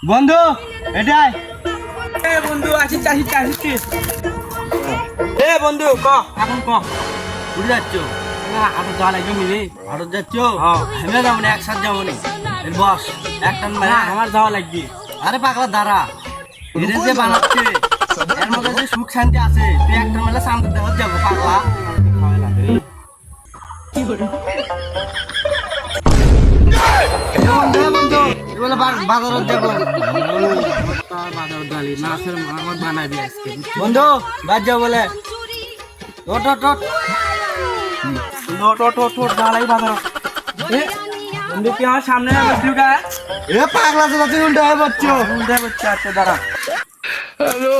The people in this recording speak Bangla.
বন্ধু এটাই বন্ধু আসি আসি আসি এ বন্ধু ক এখন ক বুঝে যাচ্ছ আরো যাওয়া লাগবে মিলে ভারত যাচ্ছ হেমে যাবো না একসাথে যাবো নি বস একটা আমার যাওয়া লাগবে আরে পাগলা দাঁড়া এটা যে বানাচ্ছে এর মধ্যে যে সুখ শান্তি আছে তুই একটা মেলা সামনে দেওয়া যাবো পাগলা বাজারত যাবো বাজার গালি মাছের আমার বানাবি আজকে বন্ধু বাদ যাও বলে ওট ওট ওট টোট গালাই বাজার বন্ধু কি আমার সামনে বসলুটা এ পাগলা তো তুই উল্টা হয়ে পাচ্ছ উল্টা হচ্ছে আচ্ছা দাঁড়া হ্যালো